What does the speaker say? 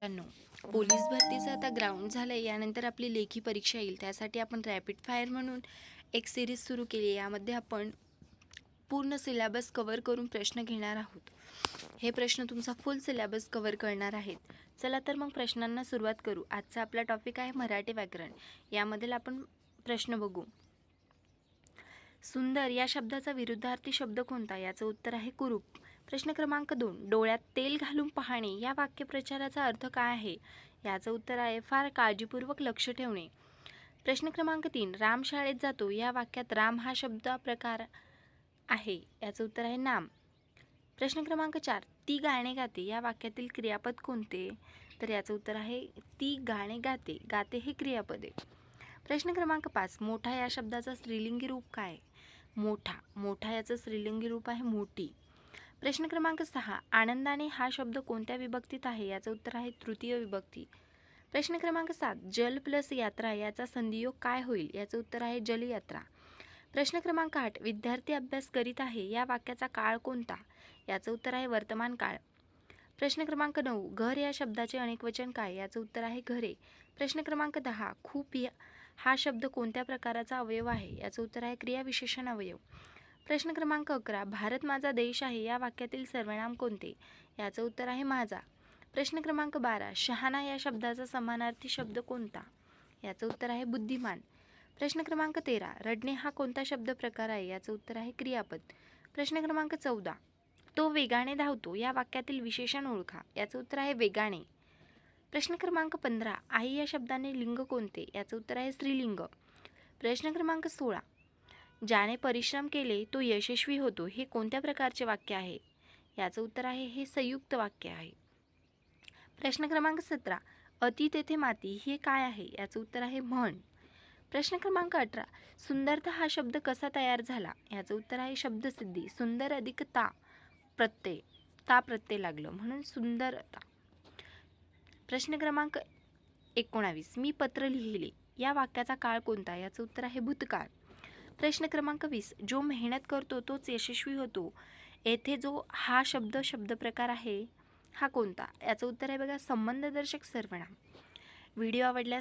विद्यार्थ्यांनो, पोलीस भरतीचं आता ग्राउंड झालं आहे. यानंतर आपली लेखी परीक्षा येईल. त्यासाठी आपण रॅपिड फायर म्हणून एक सिरीज सुरू केली आहे. यामध्ये आपण पूर्ण सिलेबस कव्हर करून प्रश्न घेणार आहोत. हे प्रश्न तुमचा फुल सिलेबस कव्हर करणार आहेत. चला तर मग प्रश्नांना सुरुवात करू. आजचा आपला टॉपिक आहे मराठी व्याकरण. यामधील आपण प्रश्न बघू. सुंदर या शब्दाचा विरुद्धार्थी शब्द कोणता? याचं उत्तर आहे कुरूप. प्रश्न क्रमांक 2. डोळ्यात तेल घालून पाहणे या वाक्यप्रचाराचा अर्थ काय आहे? याचं उत्तर आहे फार काळजीपूर्वक लक्ष ठेवणे. प्रश्न क्रमांक 3. राम शाळेत जातो या वाक्यात राम हा शब्द प्रकार आहे. याचं उत्तर आहे नाम. प्रश्न क्रमांक 4. ती गाणे गाते या वाक्यातील क्रियापद कोणते? तर याचं उत्तर आहे ती गाणे गाते. गाते हे क्रियापद आहे. प्रश्न क्रमांक 5. मोठा या शब्दाचा स्त्रीलिंगी रूप काय? मोठा. मोठा याचं स्त्रीलिंगी रूप आहे मोठी. प्रश्न क्रमांक 6. आनंदाने हा शब्द कोणत्या विभक्तीत आहे? याचं उत्तर आहे तृतीय विभक्ती. प्रश्न क्रमांक 7. जल प्लस यात्रा याचा संधियोग काय होईल? याचं उत्तर आहे जलयात्रा. प्रश्न क्रमांक 8. विद्यार्थी अभ्यास करीत आहे या वाक्याचा काळ कोणता? याचं उत्तर आहे वर्तमान काळ. प्रश्न क्रमांक 9. घर या शब्दाचे अनेकवचन काय? याचं उत्तर आहे घरे. प्रश्न क्रमांक 10. खूप हा शब्द कोणत्या प्रकाराचा अवयव आहे? याचं उत्तर आहे क्रियाविशेषण अवयव. प्रश्न क्रमांक 11. भारत माझा देश आहे या वाक्यातील सर्वनाम कोणते? याचं उत्तर आहे माझा. प्रश्न क्रमांक 12. शहाणा या शब्दाचा समानार्थी शब्द कोणता? याचं उत्तर आहे बुद्धिमान. प्रश्न क्रमांक 13. रडणे हा कोणता शब्द प्रकार आहे? याचं उत्तर आहे क्रियापद. प्रश्न क्रमांक 14. तो वेगाने धावतो या वाक्यातील विशेषण ओळखा. याचं उत्तर आहे वेगाने. प्रश्न क्रमांक 15. आई या शब्दाने लिंग कोणते? याचं उत्तर आहे स्त्रीलिंग. प्रश्न क्रमांक 16. ज्याने परिश्रम केले तो यशस्वी होतो हे कोणत्या प्रकारचे वाक्य आहे? याचं उत्तर आहे हे संयुक्त वाक्य आहे. प्रश्न क्रमांक 17. अति तेथे माती हे काय आहे? याचं उत्तर आहे म्हण. प्रश्न क्रमांक 18. सुंदरता हा शब्द कसा तयार झाला? याचं उत्तर आहे शब्दसिद्धी. सुंदर अधिक ता प्रत्यय लागलं म्हणून सुंदरता. प्रश्न क्रमांक 19. मी पत्र लिहिले या वाक्याचा काळ कोणता? याचं उत्तर आहे भूतकाळ. प्रश्न क्रमांक 20. जो मेहनत करतो तोच यशस्वी होतो. येथे जो हा शब्द प्रकार आहे हा कोणता? याचं उत्तर आहे बघा संबंधदर्शक सर्वनाम. व्हिडिओ आवडल्यास